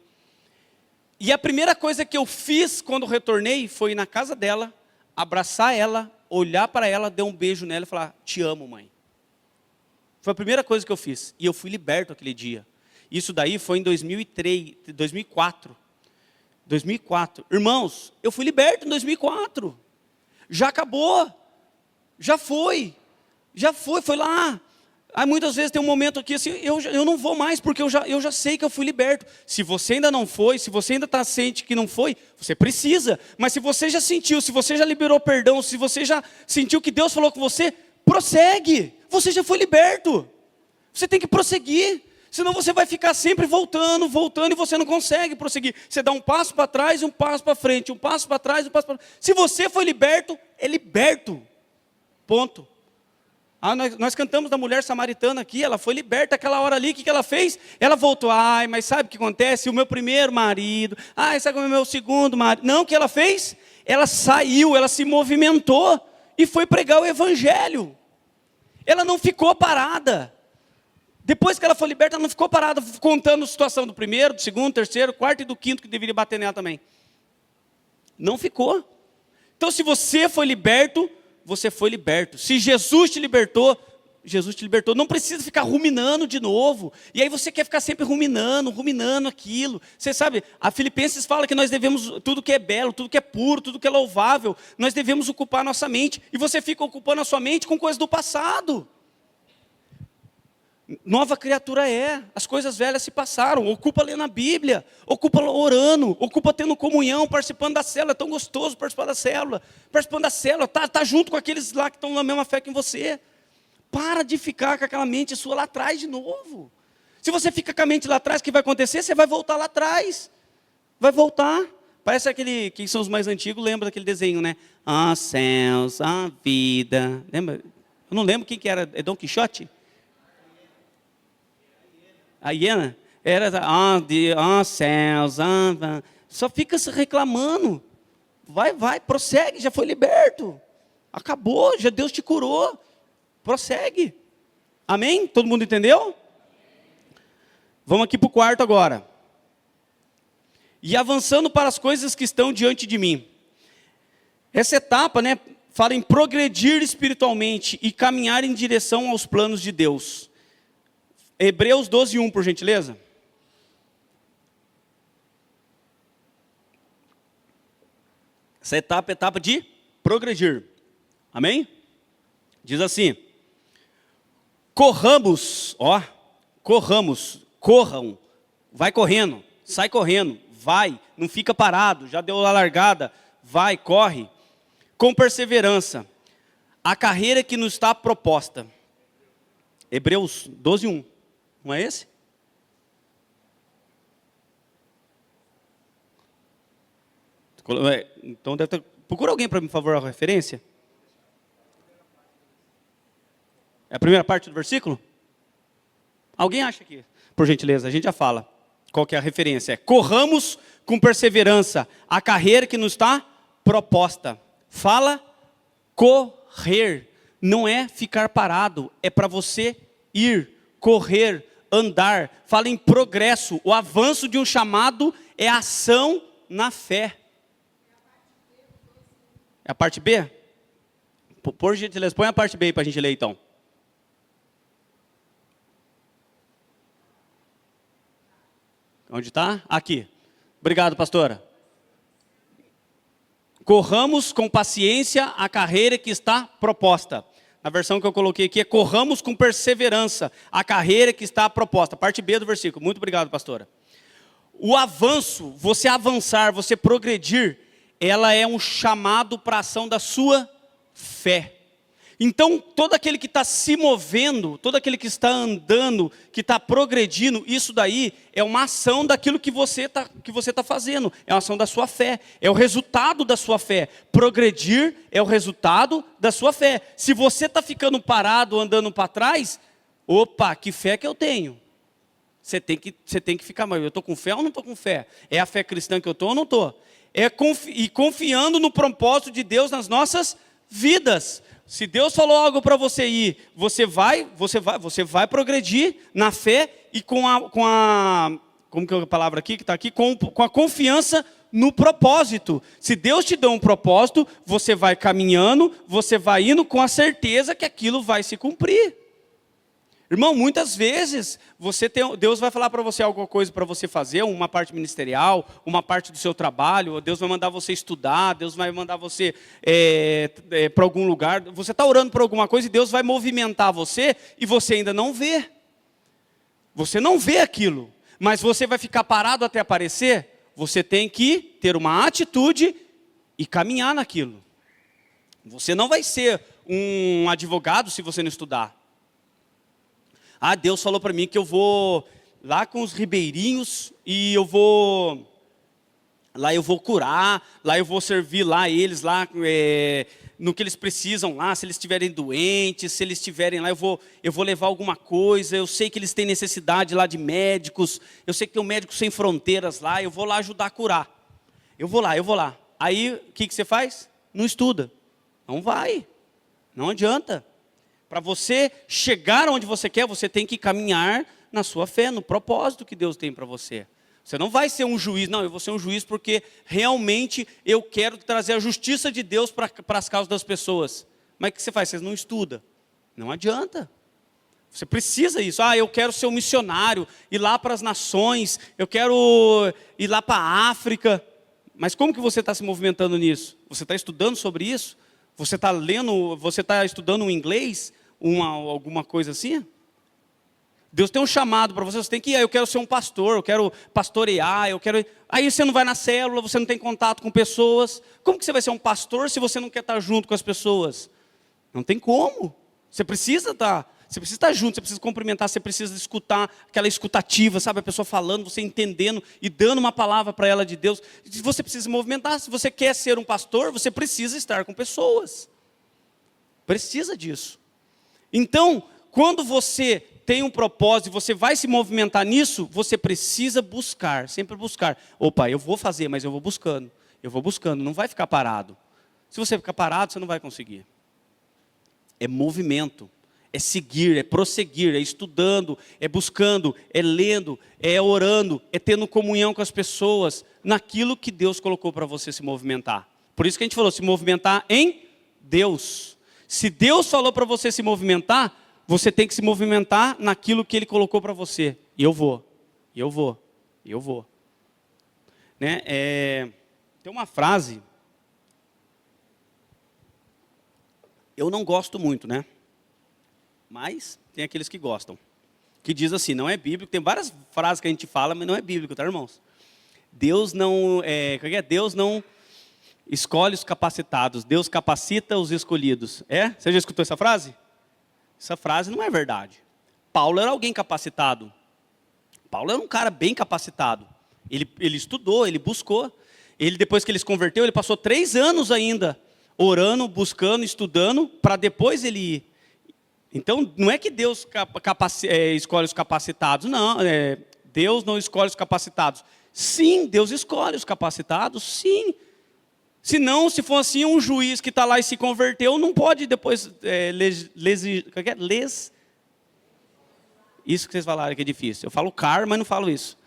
A: E a primeira coisa que eu fiz quando retornei foi ir na casa dela, abraçar ela, olhar para ela, dar um beijo nela e falar, te amo, mãe. Foi a primeira coisa que eu fiz. E eu fui liberto aquele dia. Isso daí foi em 2004. Irmãos, eu fui liberto em 2004. Já acabou. Já foi lá. Aí muitas vezes tem um momento aqui assim, eu não vou mais, porque eu já sei que eu fui liberto. Se você ainda não foi, se você ainda está ciente que não foi, você precisa. Mas se você já sentiu, se você já liberou perdão, se você já sentiu que Deus falou com você, prossegue. Você já foi liberto. Você tem que prosseguir. Senão você vai ficar sempre voltando, e você não consegue prosseguir. Você dá um passo para trás e um passo para frente, um passo para trás e um passo para frente. Se você foi liberto, é liberto. Ponto. Nós cantamos da mulher samaritana aqui, ela foi liberta aquela hora ali, o que ela fez? Ela voltou, mas sabe o que acontece? O meu primeiro marido, sabe como é o meu segundo marido? Não, o que ela fez? Ela saiu, ela se movimentou e foi pregar o evangelho. Ela não ficou parada. Depois que ela foi liberta, ela não ficou parada contando a situação do primeiro, do segundo, do terceiro, quarto e do quinto que deveria bater nela também. Não ficou. Então se você foi liberto, você foi liberto. Se Jesus te libertou, Jesus te libertou. Não precisa ficar ruminando de novo. E aí você quer ficar sempre ruminando aquilo. Você sabe, a Filipenses fala que nós devemos, tudo que é belo, tudo que é puro, tudo que é louvável, nós devemos ocupar a nossa mente. E você fica ocupando a sua mente com coisas do passado. Nova criatura as coisas velhas se passaram. Ocupa lendo a Bíblia, ocupa orando, ocupa tendo comunhão, participando da célula. É tão gostoso participar da célula. Participando da célula, tá junto com aqueles lá que estão na mesma fé que você. Para de ficar com aquela mente sua lá atrás de novo. Se você fica com a mente lá atrás, o que vai acontecer? Você vai voltar lá atrás. Vai voltar. Parece aquele, quem são os mais antigos, lembra daquele desenho, né? Céus, vida. Lembra? Eu não lembro quem que era, é Dom Quixote? A hiena? Era, céus, só fica se reclamando. Vai, prossegue, já foi liberto. Acabou, já Deus te curou. Prossegue. Amém? Todo mundo entendeu? Vamos aqui para o quarto agora. E avançando para as coisas que estão diante de mim. Essa etapa, fala em progredir espiritualmente e caminhar em direção aos planos de Deus. Hebreus 12:1, por gentileza. Essa etapa é a etapa de progredir. Amém? Diz assim: corramos, corram, vai correndo, sai correndo, vai, não fica parado, já deu a largada, vai, corre, com perseverança, a carreira que nos está proposta. Hebreus 12:1. Não é esse? Então deve ter... Procura alguém para mim, por favor, a referência. É a primeira parte do versículo? Alguém acha aqui? Por gentileza, a gente já fala. Qual que é a referência? É: corramos com perseverança a carreira que nos está proposta. Fala correr. Não é ficar parado. É para você ir, correr, andar. Fala em progresso. O avanço de um chamado é ação na fé. É a parte B? Por gentileza, põe a parte B aí para a gente ler então. Onde está? Aqui. Obrigado, pastora. Corramos com paciência a carreira que está proposta. A versão que eu coloquei aqui é: corramos com perseverança a carreira que está proposta. Parte B do versículo. Muito obrigado, pastora. O avanço, você avançar, você progredir, ela é um chamado para a ação da sua fé. Então, todo aquele que está se movendo, todo aquele que está andando, que está progredindo, isso daí é uma ação daquilo que você tá fazendo. É uma ação da sua fé. É o resultado da sua fé. Progredir é o resultado da sua fé. Se você está ficando parado, andando para trás, opa, que fé que eu tenho? Você tem que ficar, mas eu estou com fé ou não estou com fé? É a fé cristã que eu estou ou não estou? E confiando no propósito de Deus nas nossas vidas. Se Deus falou algo para você ir, você vai progredir na fé e com a como que é a palavra aqui que está aqui, com a confiança no propósito. Se Deus te dá um propósito, você vai caminhando, você vai indo com a certeza que aquilo vai se cumprir. Irmão, muitas vezes Deus vai falar para você alguma coisa para você fazer, uma parte ministerial, uma parte do seu trabalho, Deus vai mandar você estudar, Deus vai mandar você para algum lugar. Você está orando por alguma coisa e Deus vai movimentar você e você ainda não vê. Você não vê aquilo, mas você vai ficar parado até aparecer. Você tem que ter uma atitude e caminhar naquilo. Você não vai ser um advogado se você não estudar. Deus falou para mim que eu vou lá com os ribeirinhos e eu vou lá eu vou curar, lá eu vou servir lá eles, lá no que eles precisam lá, se eles estiverem doentes, se eles estiverem lá, eu vou levar alguma coisa, eu sei que eles têm necessidade lá de médicos, eu sei que tem um médico sem fronteiras lá, eu vou lá ajudar a curar. Eu vou lá. Aí, o que você faz? Não estuda. Não vai. Não adianta. Para você chegar onde você quer, você tem que caminhar na sua fé, no propósito que Deus tem para você. Você não vai ser um juiz, não, eu vou ser um juiz porque realmente eu quero trazer a justiça de Deus para as causas das pessoas. Mas o que você faz? Você não estuda. Não adianta. Você precisa disso. Eu quero ser um missionário, ir lá para as nações, eu quero ir lá para a África. Mas como que você está se movimentando nisso? Você está estudando sobre isso? Você está lendo, você está estudando um inglês? Alguma coisa assim? Deus tem um chamado para você, você tem que ir, eu quero ser um pastor, eu quero pastorear, Aí você não vai na célula, você não tem contato com pessoas. Como que você vai ser um pastor se você não quer estar junto com as pessoas? Não tem como. Você precisa estar junto, você precisa cumprimentar, você precisa escutar, aquela escutativa, sabe? A pessoa falando, você entendendo e dando uma palavra para ela de Deus. Você precisa se movimentar, se você quer ser um pastor, você precisa estar com pessoas. Precisa disso. Então, quando você tem um propósito, você vai se movimentar nisso, você precisa buscar, sempre buscar. Opa, eu vou fazer, mas eu vou buscando, não vai ficar parado. Se você ficar parado, você não vai conseguir. É movimento, é seguir, é prosseguir, é estudando, é buscando, é lendo, é orando, é tendo comunhão com as pessoas, naquilo que Deus colocou para você se movimentar. Por isso que a gente falou, se movimentar em Deus. Se Deus falou para você se movimentar, você tem que se movimentar naquilo que Ele colocou para você. E eu vou. Né? Tem uma frase, eu não gosto muito, né? Mas tem aqueles que gostam. Que diz assim, não é bíblico, tem várias frases que a gente fala, mas não é bíblico, tá, irmãos? Deus não escolhe os capacitados, Deus capacita os escolhidos. Você já escutou essa frase? Essa frase não é verdade. Paulo era alguém capacitado. Paulo era um cara bem capacitado. Ele estudou, ele buscou. Depois que ele se converteu, ele passou 3 anos ainda orando, buscando, estudando, para depois ele ir. Então, não é que Deus escolhe os capacitados. Não, Deus não escolhe os capacitados. Sim, Deus escolhe os capacitados, sim. Se for assim, um juiz que está lá e se converteu, não pode depois isso que vocês falaram que é difícil. Eu falo mas não falo isso.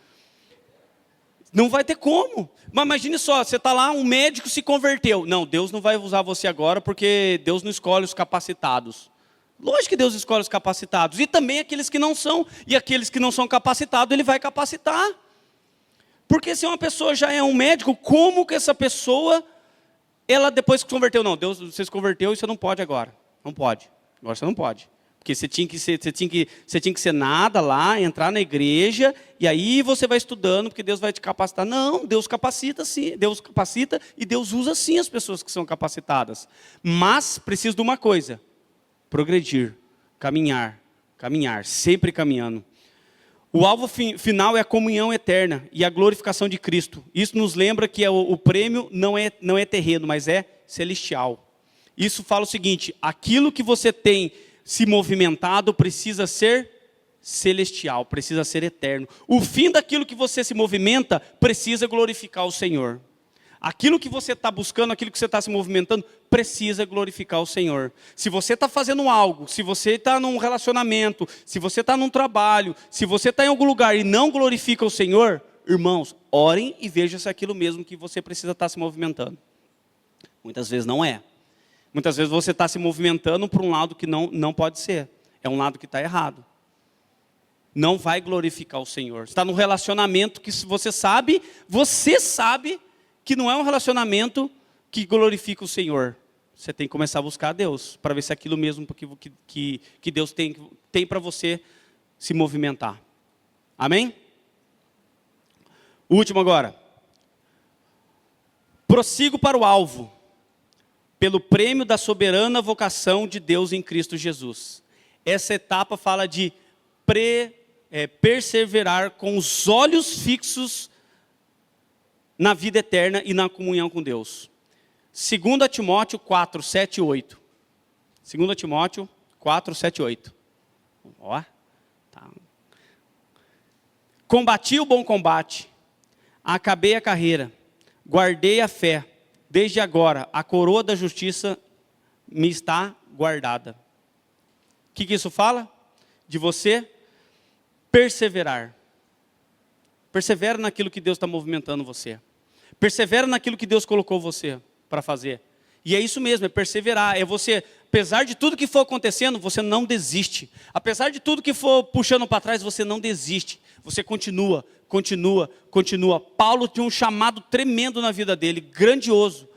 A: Não vai ter como. Mas imagine só, você está lá, um médico se converteu. Não, Deus não vai usar você agora, porque Deus não escolhe os capacitados. Lógico que Deus escolhe os capacitados. E também aqueles que não são. E aqueles que não são capacitados, Ele vai capacitar. Porque se uma pessoa já é um médico, como que essa pessoa... Ela depois que se converteu, não, Deus, você se converteu e você não pode agora. Não pode. Agora você não pode. Porque você tinha que ser nada lá, entrar na igreja, e aí você vai estudando, porque Deus vai te capacitar. Não, Deus capacita sim, Deus capacita e Deus usa sim as pessoas que são capacitadas. Mas precisa de uma coisa, progredir, caminhar, sempre caminhando. O alvo final é a comunhão eterna e a glorificação de Cristo. Isso nos lembra que o prêmio não é terreno, mas é celestial. Isso fala o seguinte, aquilo que você tem se movimentado precisa ser celestial, precisa ser eterno. O fim daquilo que você se movimenta precisa glorificar o Senhor. Aquilo que você está buscando, aquilo que você está se movimentando, precisa glorificar o Senhor. Se você está fazendo algo, se você está num relacionamento, se você está num trabalho, se você está em algum lugar e não glorifica o Senhor, irmãos, orem e vejam se é aquilo mesmo que você precisa estar se movimentando. Muitas vezes não é. Muitas vezes você está se movimentando por um lado que não pode ser. É um lado que está errado. Não vai glorificar o Senhor. Está num relacionamento que você sabe que não é um relacionamento que glorifica o Senhor. Você tem que começar a buscar a Deus, para ver se é aquilo mesmo que Deus tem para você se movimentar. Amém? O último agora. Prossigo para o alvo, pelo prêmio da soberana vocação de Deus em Cristo Jesus. Essa etapa fala de perseverar com os olhos fixos na vida eterna e na comunhão com Deus. 2 Timóteo 4, 7 e 8. 2 Timóteo 4, 7 e 8. Ó, tá. Combati o bom combate, acabei a carreira, guardei a fé. Desde agora, a coroa da justiça me está guardada. O que isso fala? De você perseverar. Persevera naquilo que Deus está movimentando você. Persevera naquilo que Deus colocou você para fazer. E é isso mesmo, é perseverar. É você, apesar de tudo que for acontecendo, você não desiste. Apesar de tudo que for puxando para trás, você não desiste. Você continua, continua, continua. Paulo tinha um chamado tremendo na vida dele, grandioso.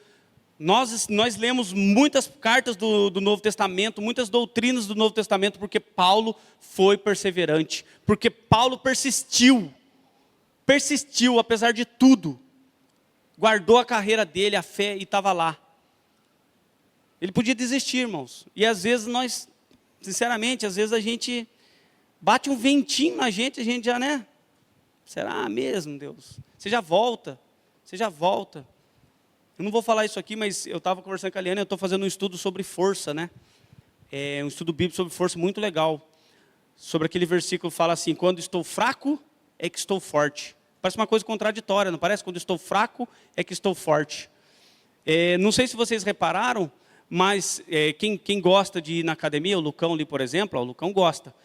A: Nós lemos muitas cartas do Novo Testamento, muitas doutrinas do Novo Testamento, porque Paulo foi perseverante. Porque Paulo persistiu, apesar de tudo. Guardou a carreira dele, a fé, e estava lá. Ele podia desistir, irmãos. E às vezes nós, sinceramente, às vezes a gente bate um ventinho na gente, a gente já, né? Será mesmo, Deus? Você já volta, você já volta. Eu não vou falar isso aqui, mas eu estava conversando com a Liana, eu estou fazendo um estudo sobre força, né? Um estudo bíblico sobre força muito legal. Sobre aquele versículo que fala assim, quando estou fraco, é que estou forte. Parece uma coisa contraditória, não parece? Quando estou fraco, é que estou forte. Não sei se vocês repararam, mas quem gosta de ir na academia, o Lucão ali, por exemplo, o Lucão gosta.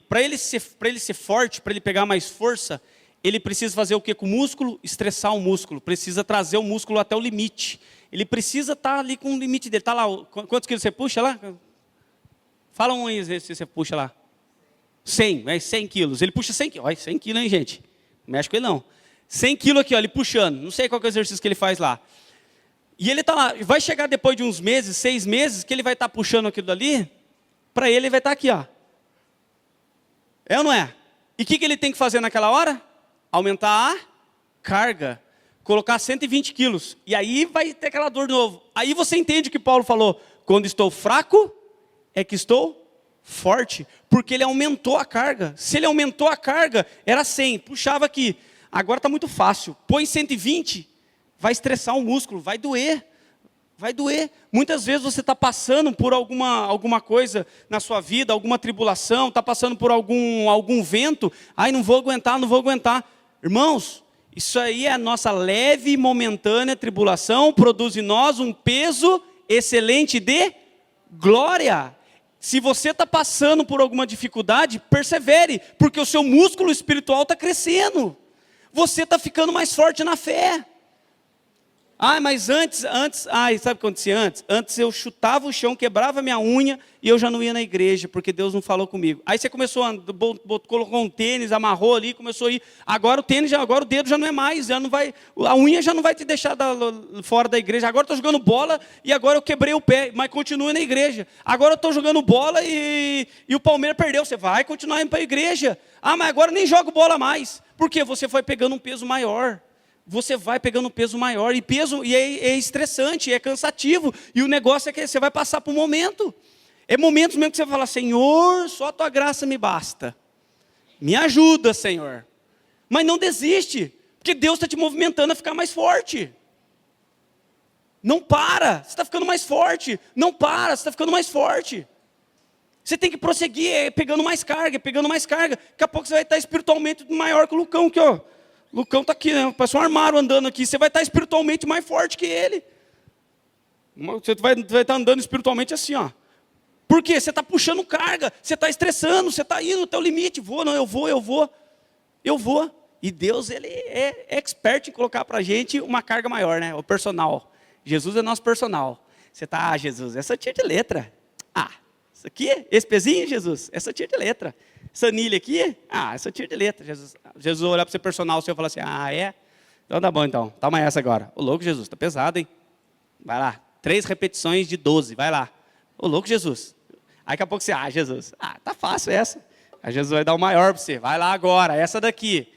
A: Para ele ser forte, para ele pegar mais força, ele precisa fazer o que com o músculo? Estressar o músculo, precisa trazer o músculo até o limite. Ele precisa estar ali com o limite dele. Está lá, quantos quilos você puxa lá? Fala um aí se você puxa lá. 100 quilos. Ele puxa 100 quilos. Olha, 100 quilos, hein, gente? Não mexe com ele, não. 100 quilos aqui, ó, ele puxando. Não sei qual que é o exercício que ele faz lá. E ele está lá. Vai chegar depois de uns meses, 6 meses, que ele vai estar puxando aquilo dali. Para ele vai estar aqui, ó. É ou não é? E o que ele tem que fazer naquela hora? Aumentar a carga. Colocar 120 quilos. E aí vai ter aquela dor de novo. Aí você entende o que Paulo falou. Quando estou fraco, é que estou forte. Porque ele aumentou a carga. Se ele aumentou a carga, era 100. Puxava aqui. Agora está muito fácil. Põe 120, vai estressar o músculo. Vai doer. Vai doer. Muitas vezes você está passando por alguma coisa na sua vida, alguma tribulação, está passando por algum vento. Ai, não vou aguentar, não vou aguentar. Irmãos, isso aí é a nossa leve e momentânea tribulação, produz em nós um peso excelente de glória. Se você está passando por alguma dificuldade, persevere, porque o seu músculo espiritual está crescendo. Você está ficando mais forte na fé. Mas antes, sabe o que acontecia antes? Antes eu chutava o chão, quebrava minha unha e eu já não ia na igreja, porque Deus não falou comigo. Aí você começou colocou um tênis, amarrou ali, começou a ir. Agora o dedo já não é mais, já não vai, a unha já não vai te deixar fora da igreja. Agora eu estou jogando bola e agora eu quebrei o pé, mas continua na igreja. Agora eu estou jogando bola e o Palmeiras perdeu. Você vai continuar indo para a igreja. Mas agora eu nem jogo bola mais. Por quê? Você foi pegando um peso maior. Você vai pegando um peso maior, e é estressante, é cansativo, e o negócio é que você vai passar por um momento. É momentos mesmo que você vai falar, Senhor, só a tua graça me basta. Me ajuda, Senhor. Mas não desiste, porque Deus está te movimentando a ficar mais forte. Não para, você está ficando mais forte. Não para, você está ficando mais forte. Você tem que prosseguir, pegando mais carga, pegando mais carga. Daqui a pouco você vai estar espiritualmente maior que o Lucão aqui, ó. O Lucão está aqui, né? Parece um armário andando aqui. Você vai estar espiritualmente mais forte que ele. Você vai estar andando espiritualmente assim, ó. Por quê? Você está puxando carga, você está estressando, você está indo até o limite. Eu vou. E Deus, ele é expert em colocar para a gente uma carga maior, né? O personal. Jesus é nosso personal. Você está, Jesus, essa tira de letra. Isso aqui, esse pezinho, Jesus, essa tira de letra. Essa anilha aqui, essa tira de letra. Jesus vai olhar para você personal, você vai falar assim, é? Então tá bom então, toma essa agora. Ô louco, Jesus, tá pesado, hein? Vai lá, 3 repetições de 12, vai lá. Ô louco, Jesus. Aí daqui a pouco você, Jesus, tá fácil essa. Aí Jesus vai dar o maior para você, vai lá agora, essa daqui.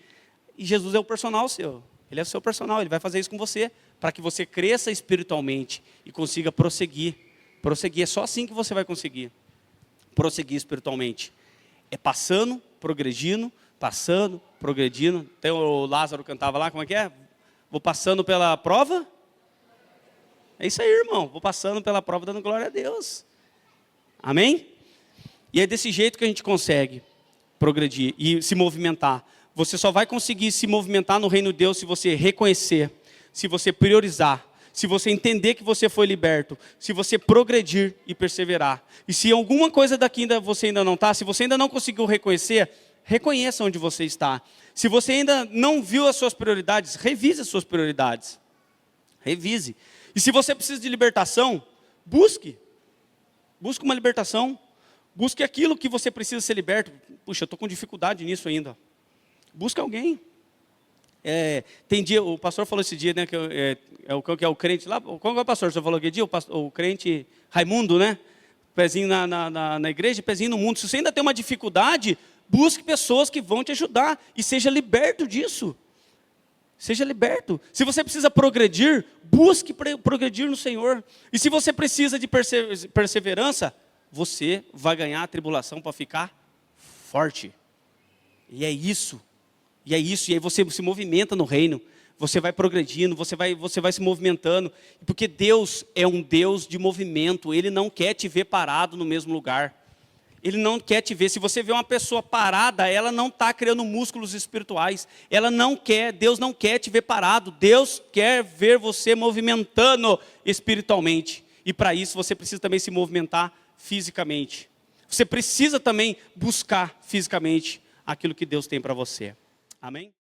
A: E Jesus é o personal seu, ele é o seu personal, ele vai fazer isso com você, para que você cresça espiritualmente e consiga prosseguir. Prosseguir, é só assim que você vai conseguir prosseguir espiritualmente. É passando, progredindo. Tem o Lázaro cantava lá, como é que é? Vou passando pela prova. É isso aí, irmão. Vou passando pela prova dando glória a Deus. Amém? E é desse jeito que a gente consegue progredir e se movimentar. Você só vai conseguir se movimentar no reino de Deus se você reconhecer, se você priorizar, se você entender que você foi liberto, se você progredir e perseverar. E se alguma coisa daqui você ainda não está, se você ainda não conseguiu reconhecer, reconheça onde você está. Se você ainda não viu as suas prioridades, revise as suas prioridades. Revise. E se você precisa de libertação, busque. Busque uma libertação. Busque aquilo que você precisa ser liberto. Puxa, eu estou com dificuldade nisso ainda. Busque alguém. Tem dia, o pastor falou esse dia, né, que é o crente lá. Qual é o pastor? Você falou que dia? O crente Raimundo, né? Pezinho na igreja, pezinho no mundo. Se você ainda tem uma dificuldade, busque pessoas que vão te ajudar. E seja liberto disso. Seja liberto. Se você precisa progredir, busque progredir no Senhor. E se você precisa de perseverança, você vai ganhar a tribulação para ficar forte. E é isso. E é isso. E aí você se movimenta no reino. Você vai progredindo, você vai se movimentando. Porque Deus é um Deus de movimento. Ele não quer te ver parado no mesmo lugar. Ele não quer te ver. Se você vê uma pessoa parada, ela não está criando músculos espirituais. Deus não quer te ver parado. Deus quer ver você movimentando espiritualmente. E para isso você precisa também se movimentar fisicamente. Você precisa também buscar fisicamente aquilo que Deus tem para você. Amém?